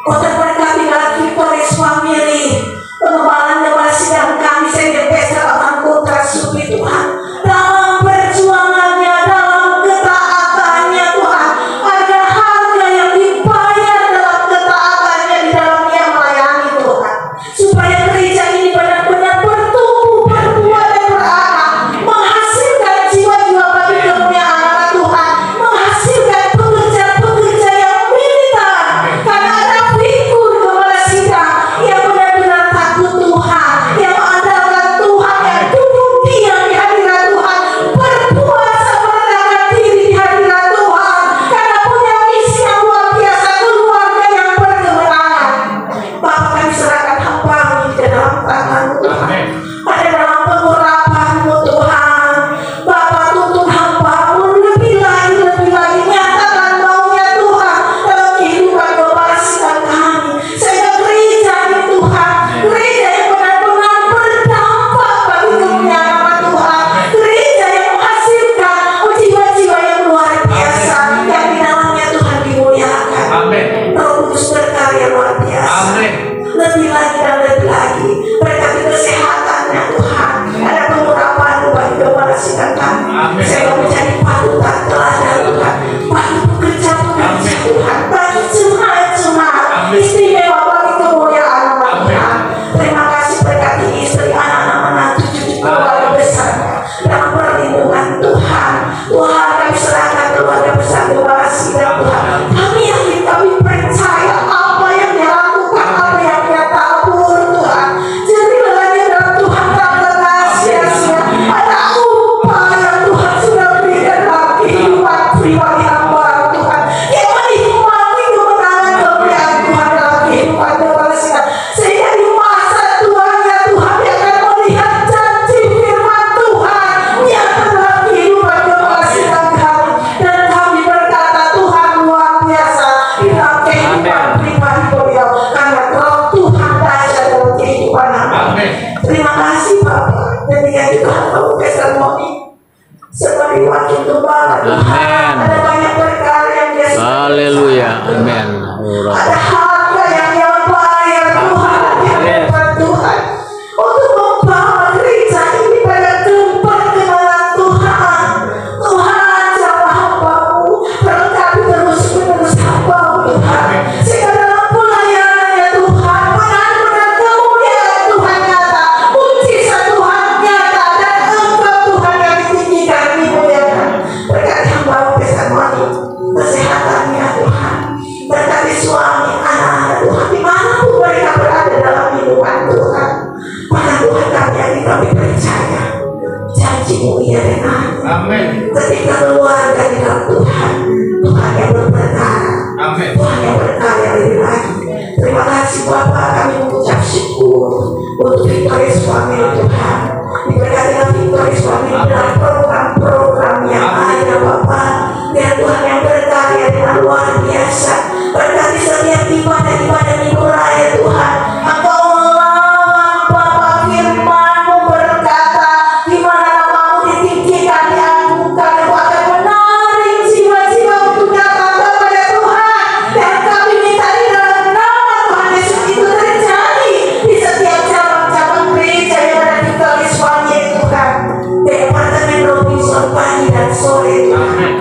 Oh, terberkatilah Victoris Family, pengembalaan Gembala Sidang kami Senior Pastor Abang Putra Supi Tuhan, dalam perjuangannya, dalam ketaatannya Tuhan, ada harga yang dibayar dalam ketaatannya di dalam dia melayani Tuhan, supaya gereja ini benar-benar bertumbuh, berbuah dan berakar, menghasilkan jiwa-jiwa bagi kemuliaan nama Tuhan, menghasilkan pekerja-pekerja yang militan, karena ada figur Gembala Sidang yang benar-benar takut Tuhan, yang mengandalkan Tuhan, yang duduk diam di hadirat Tuhan, berpuasa merendahkan diri di hadirat Tuhan, karena punya misi yang luar biasa, keluarga yang berkemenangan. Bapa, kami serahkan hamba-Mu ke dalam tangan-Mu Tuhan, ada dalam pengurapan-Mu Tuhan. Bapa, tuntun hamba-Mu lebih lagi nyatakan maunya Tuhan dalam kehidupan Gembala Sidang kami, sehingga gereja ini Tuhan, gereja yang benar-benar berdampak bagi kemuliaan nama Tuhan, gereja yang menghasilkan jiwa-jiwa yang luar biasa, yang di dalamnya Tuhan dimuliakan. Roh Kudus berkarya luar biasa, lebih lagi dan lebih lagi. Berkati kesehatannya Tuhan, ada pengurapan bagi Gembala Sidang kami, sehingga menjadi panutan teladan Tuhan bagi pekerja-pekerja Tuhan, bagi jemaat-jemaat istimewa bagi kemuliaan nama Tuhan. Terima kasih, berkati istri, anak-anak, menantu, cucu, keluarga besarnya dalam perlindungan Tuhan. Tuhan, kami serahkan keluarga besar Gembala Sidang Tuhan. Kami yakin, kami percaya apa yang dia lakukan, apa yang dia tabur Tuhan. Jadi lagi dalam Tuhan, gereja Tuhan Kabupaten Harmoni sebagai wakil gembala Tuhan. Ada banyak perkara yang dia Haleluya. Amin. ada harga yang dia bayar Tuhan, yang dapat Tuhan untuk membawa gereja ini pada tempat kebenaran Tuhan. Tuhan, jawab hamba-Mu, berkati terus-menerus hamba-Mu Tuhan, sehingga dalam pelayanannya Tuhan benar-benar kemuliaan Tuhan nyata, mujizat Tuhan nyata, dan Engkau Tuhan yang ditinggikan, dimuliakan. Berkati hamba-Mu Pesanwani, kesehatannya Tuhan, berkati suami, anak-anak Tuhan, dimanapun mereka berada dalam kehidupan Tuhan. Pada Tuhan kami percaya janji-Mu iya dan Amin. ketika keluarga di dalam Tuhan, Tuhan yang berperkara, Amin. Tuhan yang berkarya lebih lagi. Terima kasih Bapak, kami mengucap syukur untuk Victoria Suami Tuhan. Diberkatilah Victoria Suami dalam program-program yang ada Bapak, dan Tuhan yang berkarya dengan luar biasa. Berkati setiap ibadah-ibadah minggu raya Tuhan. Engkau melawan Bapak, firman-Mu berkata, di mana nama-Mu ditinggikan, diagungkan, Engkau akan menarik jiwa-jiwa untuk datang kepada Tuhan. Dan kami minta di dalam nama Tuhan Yesus itu terjadi di setiap cabang-cabang gereja yang ada di Kaliswangi Tuhan, di Departemen Robinson pagi dan sore Tuhan.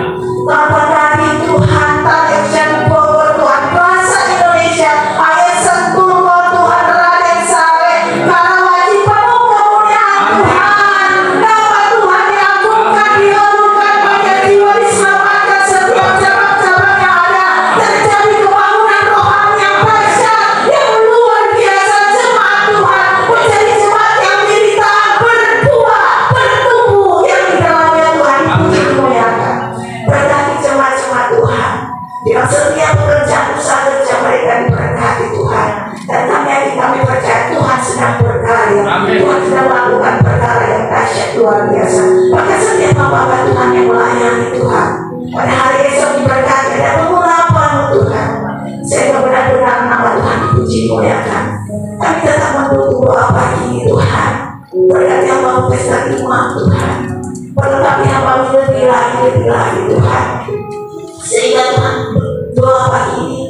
Tanpa kami Tuhan, Tarik dan Bogor Tuhan, Plaza Indonesia, ayat sentuh Tuhan, Raden Saleh, karena wajib penuh kemuliaan Tuhan. Nama Tuhan diagungkan, dialukan, banyak jiwa diselamatkan, setiap cabang-cabang yang ada terjadi kebangunan rohani yang dahsyat, yang luar biasa. Jemaat Tuhan menjadi jemaat yang militan, berbuah, bertumbuh, yang di dalamnya Tuhan dipuji dimuliakan. Berkati jemaat-jemaat Tuhan dengan setiap pekerjaan usaha kerja mereka diberkati Tuhan, dan kami percaya Tuhan sedang berkarya. Amin. Tuhan sedang melakukan perkara yang dahsyat luar biasa. Bahkan setiap hamba Tuhan yang melayani Tuhan pada hari esok diberkati dan pengurapan Tuhan, sehingga benar-benar nama Tuhan dipuji dimuliakan. Kami tetap mendukung doa pagi ini Tuhan. Berkati hamba pesta imam Tuhan, berkati hamba lebih lagi Tuhan, sehingga Tuhan doa pagi ini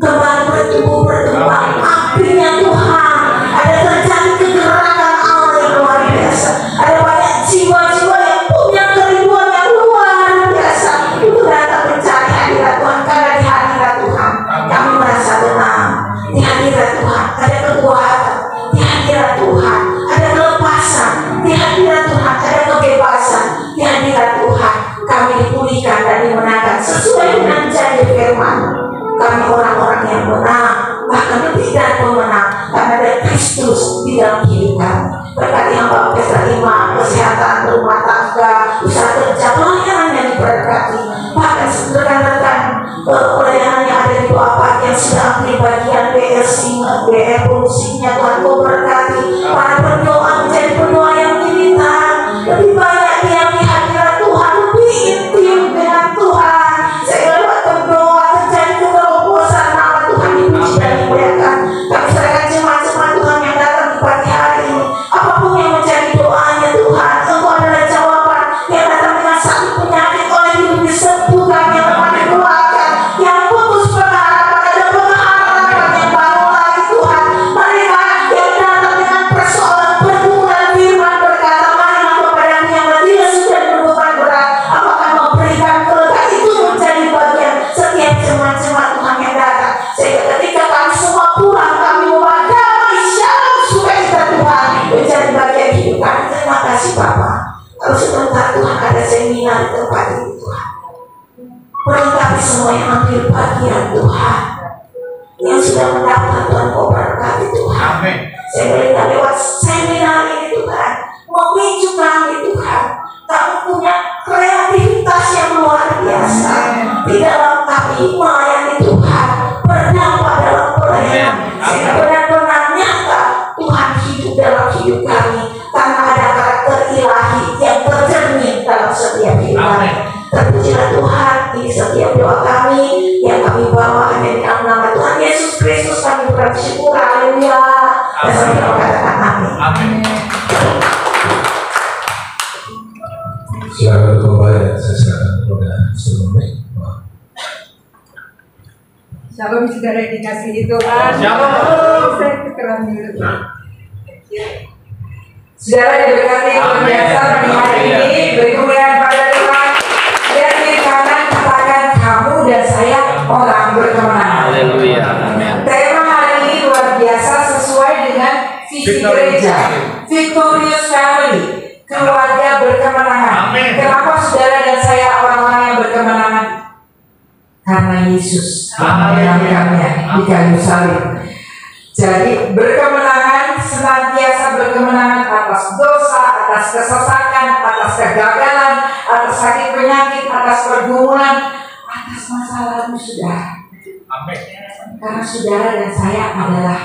kembali bertumbuh berkembang apinya Tuhan. Ada terjadi kegerakan Allah yang luar biasa. Ada banyak jiwa-jiwa yang punya kerinduan yang luar biasa untuk datang mencari hadirat Tuhan, karena di hadirat Tuhan kami merasa tenang. Di hadirat Tuhan ada kekuatan. Di hadirat Tuhan ada kelepasan. Di hadirat Tuhan ada kebebasan. Di hadirat Tuhan kami dipulihkan dan dimenangkan sesuai dengan janji firman. Kami orang-orang yang menang, bahkan lebih dari pemenang, karena ada Kristus di dalam hidup kami. Berkati hamba pesta imam, kesehatan, rumah tangga, usaha kerja, pelayanan yang diberkati. Bahkan rekan-rekan pelayanan yang ada di doa pagi yang sudah ambil bagian BR fungsinya, Tuhan Kau berkati. Para pendoa menjadi pendoa yang militan, lebih banyak yang di hadirat Tuhan, lebih intim dengan Tuhan, sehingga lewat berdoa terjadi keterobosan, nama Tuhan dipuji dan dimuliakan. Kami serahkan jemaat-jemaat Tuhan yang datang di pagi hari ini, apapun yang menjadi doanya Tuhan, Engkau adalah jawaban. Yang datang dengan sakit penyakit oleh hidup disembuhkan, yang telah dikeluarkan, yang putus pengharapan ada pengharapan yang baru lagi Tuhan. Mereka yang datang dengan persoalan pergumulan firman berkata, marilah kepadamu yang letih sudah berbeban berat, aku akan memberikan kelegaan. Itu menjadi bagian setiap jemaat-jemaat Tuhan yang datang, sehingga ketika kami semua pulang, kami membawa damai shalom sukacita Tuhan menjadi bagian hidup kami. Terima kasih Bapak. Kalau sebentar Tuhan ada seminar di tempat ini Tuhan, melengkapi semua yang ambil bagian Tuhan, yang sudah mendaftar Tuhan Kau berkati Tuhan. Amin. Saya melihat lewat seminar ini Tuhan, memicu kami Tuhan, kami punya kreativitas yang luar biasa di dalam kami melayani Tuhan, berdampak dalam pelayanan, sehingga benar-benar nyata Tuhan hidup dalam hidup kami, karena ada karakter ilahi yang tercermin dalam setiap hidup kami. Terpujilah Tuhan di setiap doa kami yang kami bawa hanya di dalam nama Tuhan Yesus Kristus kami bersyukur. Haleluya. Dan kami katakan amin. Amin. Silakan untuk kembali dan saya silakan kepada sebelumnya. Shalom saudara yang dikasihi Tuhan. Shalom. Saya keterangan dulu. Saudara diberkati luar biasa pagi hari ini. Beri kemuliaan pada Tuhan. Dan di kanan katakan kamu dan saya orang berkemenangan. Haleluya. Amin. Tema hari ini luar biasa sesuai dengan visi gereja. Victorious Family, keluarga berkemenangan. Amin. Kenapa saudara dan saya orang-orang yang berkemenangan? Karena Yesus memenangkannya di kayu salib. Jadi berkemenangan, senantiasa berkemenangan atas dosa, atas kesesakan, atas kegagalan, atas sakit penyakit, atas pergumulan, atas masa lalu saudara. Amin. Karena saudara dan saya adalah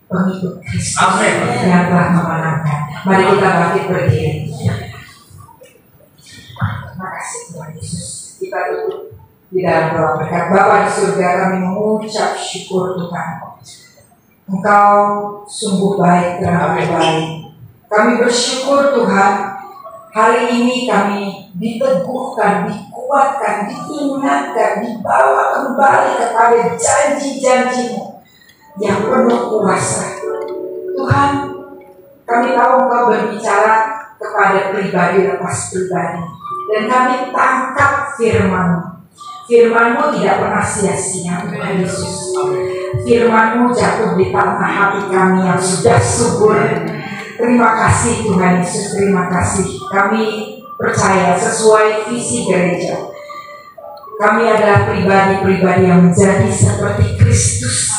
pengikut Kristus Amin. yang telah memenangkan. Mari kita bangkit berdiri. Terima kasih Tuhan Yesus. Kita tutup di dalam doa berkat. Bapa di surga, kami mengucap syukur Tuhan. Engkau sungguh baik, terlalu baik. Kami bersyukur Tuhan. Hari ini kami diteguhkan, dikuatkan, diingatkan, dibawa kembali kepada janji-janji-Mu yang penuh kuasa. Tuhan, kami tahu Engkau berbicara kepada pribadi lepas pribadi, dan kami tangkap firman-Mu. Firman-Mu tidak pernah sia-sia, Tuhan Yesus. Firman-Mu jatuh di tanah hati kami yang sudah subur. Terima kasih Tuhan Yesus, terima kasih. Kami percaya sesuai visi gereja. Kami adalah pribadi-pribadi yang menjadi seperti Kristus.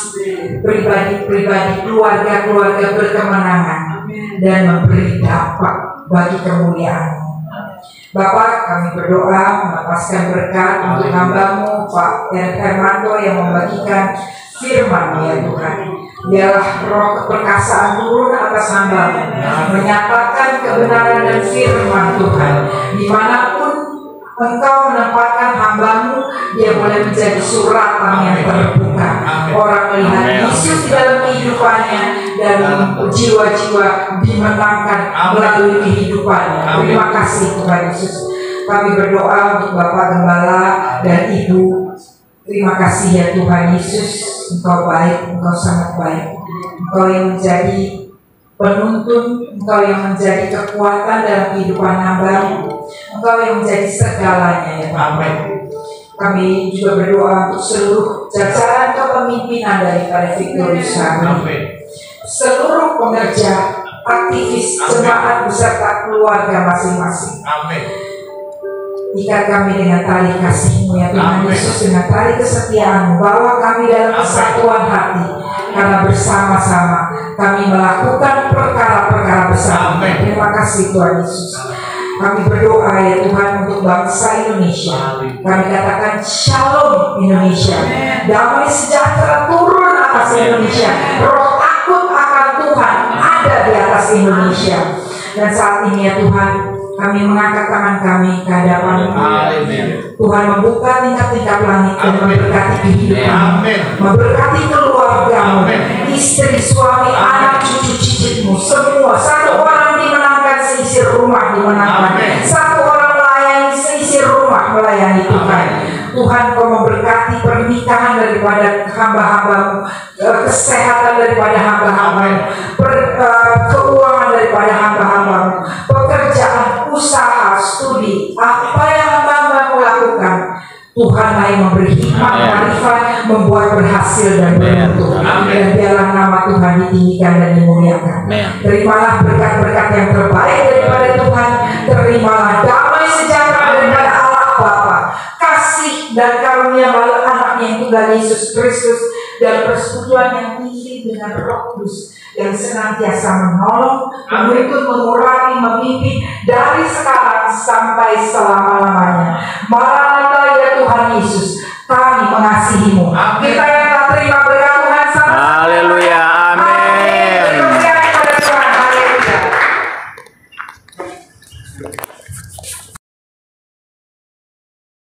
Pribadi-pribadi, keluarga-keluarga berkemenangan dan memberi dampak bagi kemuliaan-Mu. Bapak, kami berdoa melepaskan berkat untuk hamba-Mu Pak Hermanto yang membagikan firman-Mu ya Tuhan. Biarlah roh keperkasaan turun atas hamba-Mu, menyatakan kebenaran dan firman Tuhan. Dimanapun Engkau menempatkan hamba-Mu, dia boleh menjadi suratan yang terbuka. Orang melihat Yesus di dalam kehidupannya dan jiwa-jiwa dimenangkan melalui kehidupannya. Terima kasih Tuhan Yesus. Kami berdoa untuk Bapak Gembala dan Ibu. Terima kasih ya Tuhan Yesus. Engkau baik, Engkau sangat baik. Engkau yang menjadi penuntun, Engkau yang menjadi kekuatan dalam kehidupan hamba-Mu. Engkau yang menjadi segalanya ya Tuhan. Kami juga berdoa untuk seluruh jajaran kepemimpinan daripada Victorious Family, seluruh pengerja, aktivis, jemaat beserta keluarga masing-masing. Ikat kami dengan tali kasih-Mu ya Tuhan Yesus, dengan tali kesetiaan-Mu. Bawa kami dalam kesatuan hati, karena bersama-sama kami melakukan perkara-perkara besar. Terima kasih Tuhan Yesus. Kami berdoa ya Tuhan untuk bangsa Indonesia. Kami katakan Shalom Indonesia. Damai sejahtera turun atas Indonesia. Roh takut akan Tuhan ada di atas Indonesia. Dan saat ini ya Tuhan, kami mengangkat tangan kami ke hadapan-Mu. Tuhan membuka tingkap-tingkap langit dan memberkati kehidupan, memberkati keluarga-Mu, istri, suami, anak, cucu, cicitmu, semua. Satu orang dimenangkan, seisi rumah dimenangkan. Satu orang melayani, seisi rumah melayani Tuhan. Tuhan, Kau memberkati pernikahan daripada hamba-hamba-Mu, kesehatan daripada hamba-hamba-Mu, keuangan daripada hamba-hamba-Mu, pekerjaan, usaha, studi, apa yang hamba-hamba-Mu lakukan. Tuhanlah yang memberi hikmat, marifat, membuat berhasil dan beruntung. Dan biarlah nama Tuhan ditinggikan dan dimuliakan. Terimalah berkat-berkat yang terbaik daripada Tuhan. Terimalah damai sejahtera daripada Allah Bapa, kasih dan karunia bala anaknya yang tunggal Yesus Kristus, dan persekutuan yang tinggi dengan Roh Kudus yang senantiasa menolong, menuntun, mengurangi, memimpin dari sekarang sampai selama-lamanya. Maranatha ya Tuhan Yesus, kami mengasihi-Mu. Kita